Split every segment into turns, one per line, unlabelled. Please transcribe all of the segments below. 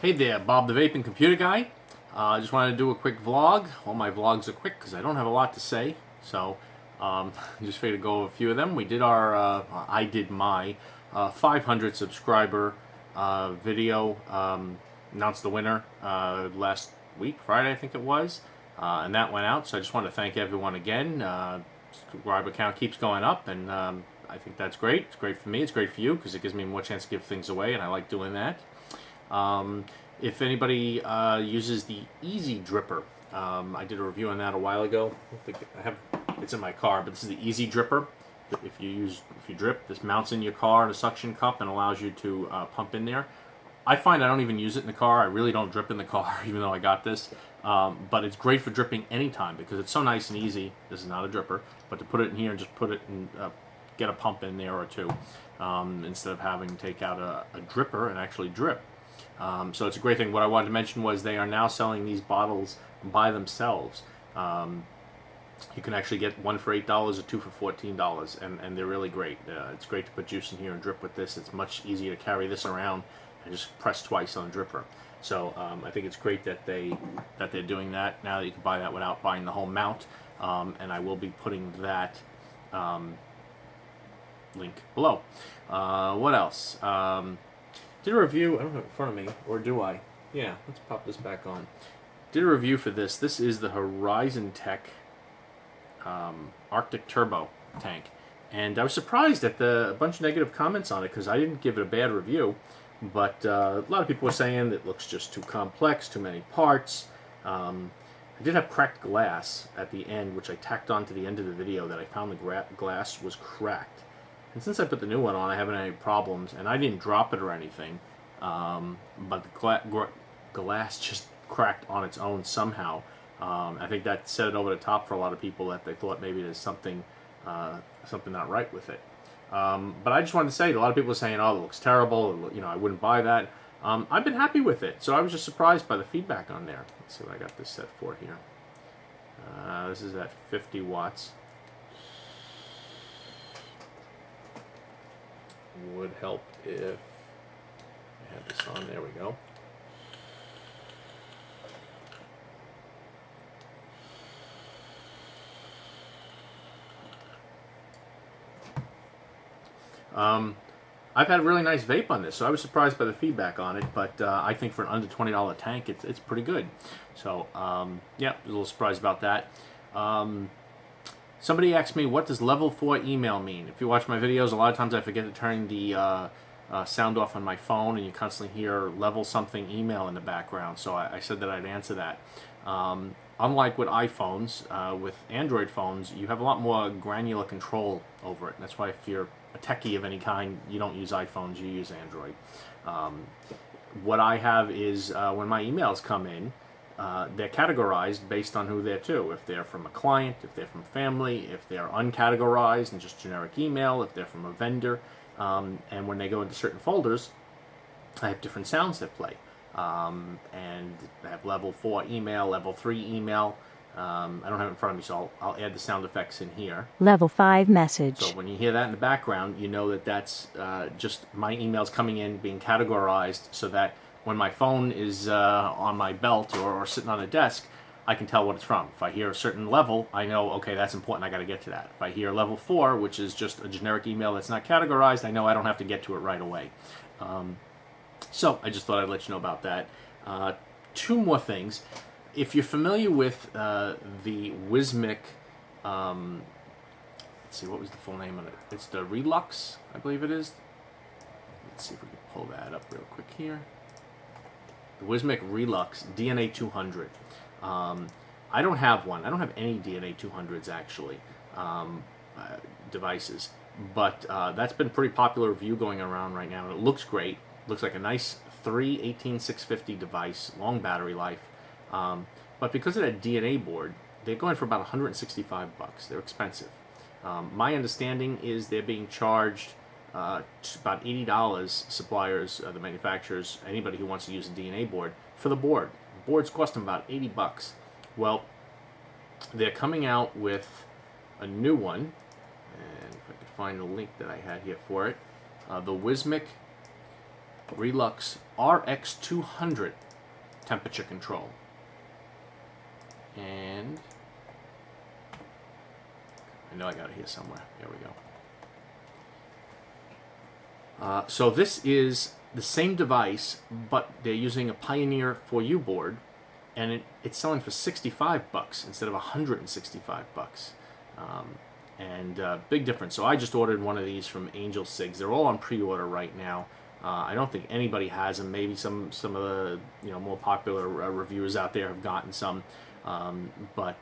Hey there, Bob the Vaping Computer Guy. I just wanted to do a quick vlog. All my vlogs are quick because I don't have a lot to say. So, just figured to go over a few of them. We did I did my 500 subscriber video. Announced the winner last week, Friday I think it was. And that went out, so I just want to thank everyone again. Subscriber count keeps going up, and I think that's great. It's great for me, it's great for you, because it gives me more chance to give things away, and I like doing that. If anybody uses the EZdripper, I did a review on that a while ago. It's in my car, but this is the EZdripper. If you drip, this mounts in your car in a suction cup and allows you to pump in there. I find I don't even use it in the car. I really don't drip in the car, even though I got this. But it's great for dripping anytime because it's so nice and easy. This is not a dripper, but to put it in here and just put it in, get a pump in there or two, instead of having to take out a dripper and actually drip. So it's a great thing. What I wanted to mention was they are now selling these bottles by themselves. You can actually get one for $8 or two for $14, and they're really great. It's great to put juice in here and drip with this. It's much easier to carry this around and just press twice on dripper. So I think it's great that they're doing that. Now that you can buy that without buying the whole mount, and I will be putting that link below. What else? Did a review, I don't have it in front of me, or do I? Yeah, let's pop this back on. Did a review for this. This is the Horizon Tech Arctic Turbo tank. And I was surprised at a bunch of negative comments on it because I didn't give it a bad review. But a lot of people were saying it looks just too complex, too many parts. I did have cracked glass at the end, which I tacked on to the end of the video that I found the glass was cracked. And since I put the new one on, I haven't had any problems, and I didn't drop it or anything, but the glass just cracked on its own somehow. I think that set it over the top for a lot of people that they thought maybe there's something not right with it. But I just wanted to say, a lot of people are saying, oh, it looks terrible, you know, I wouldn't buy that. I've been happy with it, so I was just surprised by the feedback on there. Let's see what I got this set for here. This is at 50 watts. Would help if I had this on. There we go. I've had a really nice vape on this, so I was surprised by the feedback on it, but I think for an under $20 tank, it's pretty good. So, yeah, I was a little surprised about that. Somebody asked me, what does level 4 email mean? If you watch my videos, a lot of times I forget to turn the sound off on my phone, and you constantly hear level something email in the background, so I said that I'd answer that. Unlike with iPhones, with Android phones, you have a lot more granular control over it. That's why if you're a techie of any kind, you don't use iPhones, you use Android. What I have is when my emails come in, they're categorized based on who they're to. If they're from a client, if they're from family, if they're uncategorized and just generic email, if they're from a vendor, and when they go into certain folders, I have different sounds that play. And I have level 4 email, level 3 email. I don't have it in front of me, so I'll add the sound effects in here.
Level 5 message.
So when you hear that in the background, you know that that's just my emails coming in, being categorized, so that when my phone is on my belt or sitting on a desk, I can tell what it's from. If I hear a certain level, I know, okay, that's important, I got to get to that. If I hear level 4, which is just a generic email that's not categorized, I know I don't have to get to it right away. So I just thought I'd let you know about that. Two more things. If you're familiar with the WISMEC, let's see, what was the full name of it? It's the Reuleaux, I believe it is. Let's see if we can pull that up real quick here. The WISMEC Reuleaux DNA 200. I don't have one. I don't have any DNA 200s actually, devices. But that's been a pretty popular review going around right now, and it looks great. Looks like a nice 18650 device, long battery life. But because of that DNA board, they're going for about 165 bucks. They're expensive. My understanding is they're being charged about $80, suppliers, the manufacturers, anybody who wants to use a DNA board, for the board. Boards cost them about 80 bucks. Well, they're coming out with a new one, and if I could find the link that I had here for it, the WISMEC Reuleaux RX200 temperature control. And I know I got it here somewhere. There we go. So this is the same device, but they're using a Pioneer 4U board, and it's selling for $65 instead of $165. Big difference. So I just ordered one of these from Angel Sigs. They're all on pre-order right now. I don't think anybody has them. Maybe some of the more popular reviewers out there have gotten some. Everybody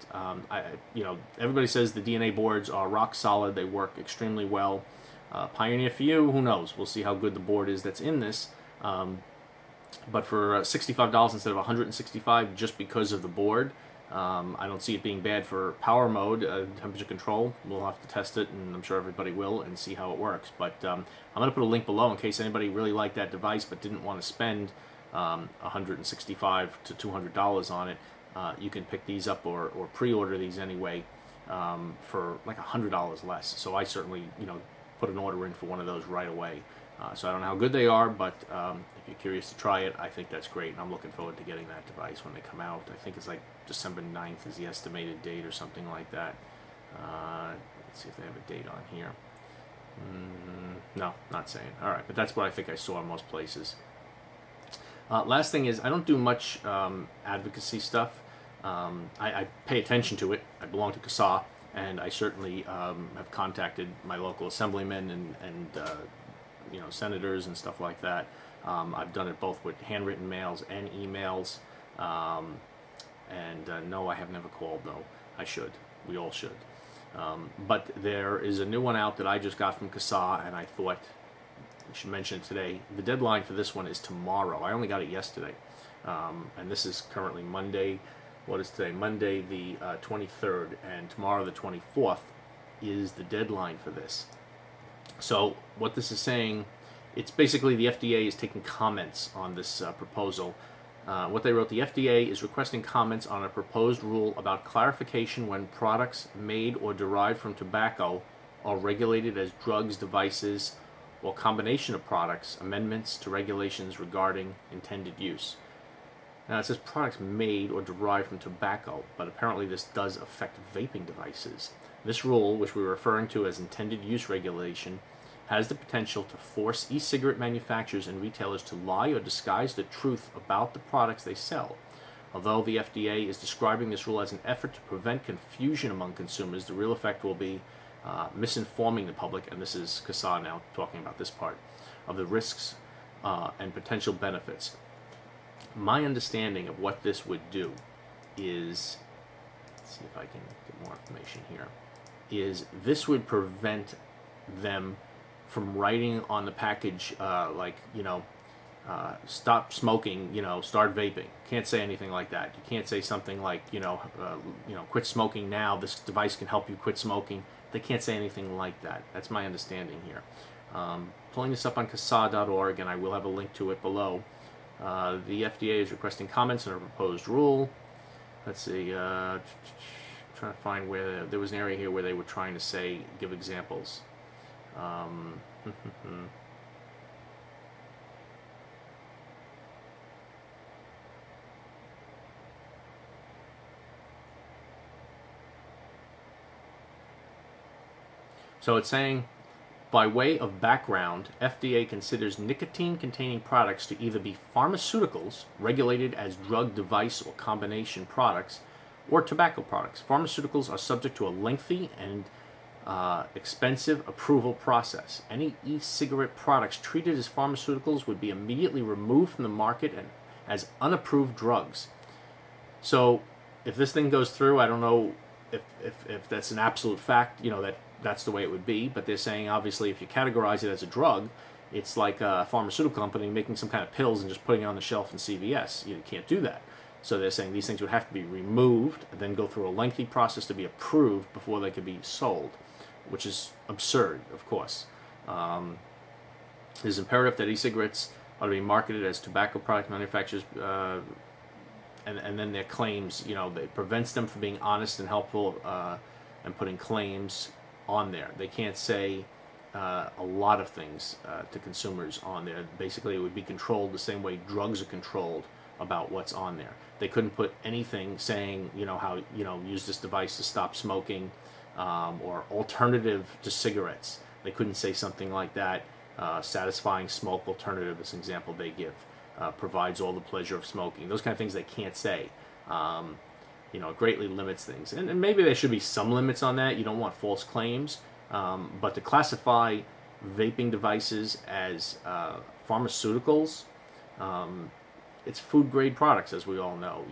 says the DNA boards are rock solid. They work extremely well. Pioneer for you, who knows? We'll see how good the board is that's in this. But for $65 instead of $165, just because of the board, I don't see it being bad for power mode, temperature control. We'll have to test it, and I'm sure everybody will, and see how it works. But I'm going to put a link below in case anybody really liked that device but didn't want to spend $165 to $200 on it. You can pick these up or pre-order these anyway for like $100 less. So I certainly put an order in for one of those right away. So I don't know how good they are, but if you're curious to try it, I think that's great, and I'm looking forward to getting that device when they come out. I think it's like December 9th is the estimated date or something like that. Let's see if they have a date on here. No, not saying. All right, but that's what I think I saw in most places. Last thing is, I don't do much advocacy stuff. I pay attention to it. I belong to CASA, and I certainly have contacted my local assemblymen and senators and stuff like that. I've done it both with handwritten mails and emails. No, I have never called, though. I should. We all should. But there is a new one out that I just got from CASA, and I thought I should mention it today. The deadline for this one is tomorrow. I only got it yesterday. And this is currently Monday. What is today? Monday the 23rd, and tomorrow the 24th is the deadline for this. So what this is saying, it's basically the FDA is taking comments on this proposal. What they wrote, the FDA is requesting comments on a proposed rule about clarification when products made or derived from tobacco are regulated as drugs, devices, or combination of products, amendments to regulations regarding intended use. Now it says products made or derived from tobacco, but apparently this does affect vaping devices. This rule, which we're referring to as intended use regulation, has the potential to force e-cigarette manufacturers and retailers to lie or disguise the truth about the products they sell. Although the FDA is describing this rule as an effort to prevent confusion among consumers, the real effect will be misinforming the public, and this is CASA now talking about this part, of the risks and potential benefits. My understanding of what this would do is, let's see if I can get more information here, is this would prevent them from writing on the package stop smoking, start vaping. Can't say anything like that. You can't say something like, quit smoking now, this device can help you quit smoking. They can't say anything like that. That's my understanding here. Pulling this up on CASA.org, and I will have a link to it below. The FDA is requesting comments on a proposed rule. Let's see, trying to find where there was an area here where they were trying to give examples. So it's saying, by way of background, FDA considers nicotine-containing products to either be pharmaceuticals, regulated as drug, device, or combination products, or tobacco products. Pharmaceuticals are subject to a lengthy and expensive approval process. Any e-cigarette products treated as pharmaceuticals would be immediately removed from the market and as unapproved drugs. So if this thing goes through, I don't know if that's an absolute fact, that's the way it would be, but they're saying obviously if you categorize it as a drug, it's like a pharmaceutical company making some kind of pills and just putting it on the shelf in CVS. You can't do that. So they're saying these things would have to be removed and then go through a lengthy process to be approved before they could be sold, which is absurd, of course. It is imperative that e-cigarettes are to be marketed as tobacco product manufacturers, and then their claims, it prevents them from being honest and helpful and putting claims on there. They can't say a lot of things to consumers on there. Basically, it would be controlled the same way drugs are controlled about what's on there. They couldn't put anything saying, how, use this device to stop smoking, or alternative to cigarettes. They couldn't say something like that. Satisfying smoke alternative is an example they give. Provides all the pleasure of smoking. Those kind of things they can't say. It greatly limits things. And maybe there should be some limits on that. You don't want false claims. But to classify vaping devices as pharmaceuticals, it's food-grade products, as we all know.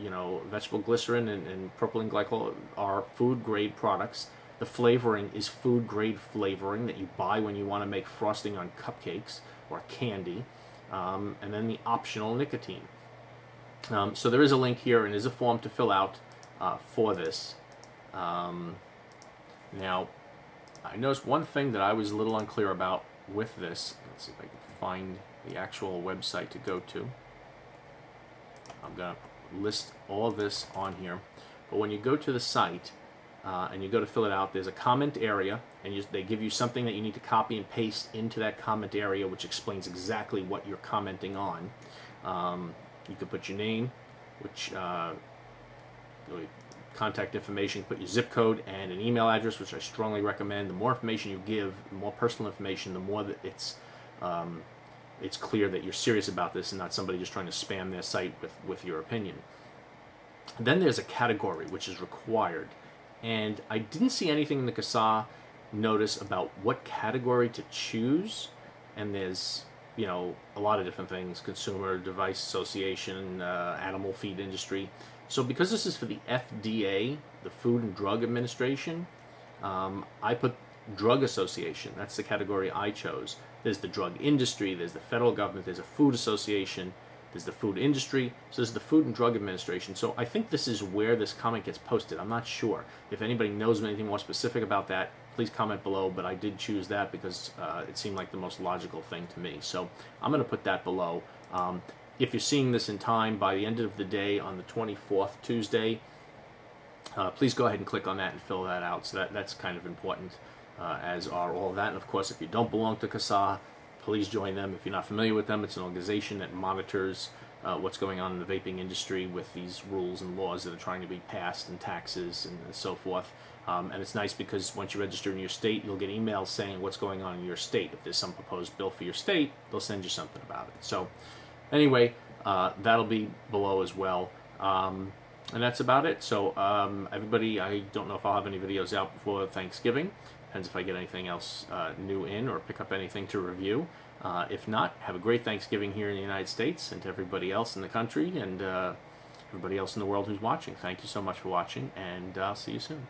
Vegetable glycerin and propylene glycol are food-grade products. The flavoring is food-grade flavoring that you buy when you want to make frosting on cupcakes or candy. And then the optional nicotine. So there is a link here, and there's a form to fill out for this. Now, I noticed one thing that I was a little unclear about with this. Let's see if I can find the actual website to go to. I'm going to list all of this on here. But when you go to the site and you go to fill it out, there's a comment area, and they give you something that you need to copy and paste into that comment area, which explains exactly what you're commenting on. You can put your name, which contact information, put your zip code and an email address, which I strongly recommend. The more information you give, the more personal information, the more that it's clear that you're serious about this and not somebody just trying to spam their site with your opinion. Then there's a category, which is required. And I didn't see anything in the CASA notice about what category to choose. And there's, a lot of different things: Consumer Device Association, animal feed industry. So because this is for the FDA, the Food and Drug Administration, I put Drug Association. That's the category I chose. There's the drug industry, there's the federal government, there's a food association, there's the food industry, so there's the Food and Drug Administration. So I think this is where this comment gets posted. I'm not sure. If anybody knows anything more specific about that, please comment below, but I did choose that because it seemed like the most logical thing to me. So I'm going to put that below. If you're seeing this in time, by the end of the day on the 24th, Tuesday, please go ahead and click on that and fill that out. So that's kind of important, as are all of that. And of course, if you don't belong to CASA, please join them. If you're not familiar with them, it's an organization that monitors what's going on in the vaping industry with these rules and laws that are trying to be passed, and taxes and so forth. And it's nice because once you register in your state, you'll get emails saying what's going on in your state. If there's some proposed bill for your state, they'll send you something about it. So anyway, that'll be below as well. And that's about it. So everybody, I don't know if I'll have any videos out before Thanksgiving. Depends if I get anything else new in or pick up anything to review. If not, have a great Thanksgiving here in the United States, and to everybody else in the country and everybody else in the world who's watching. Thank you so much for watching, and I'll see you soon.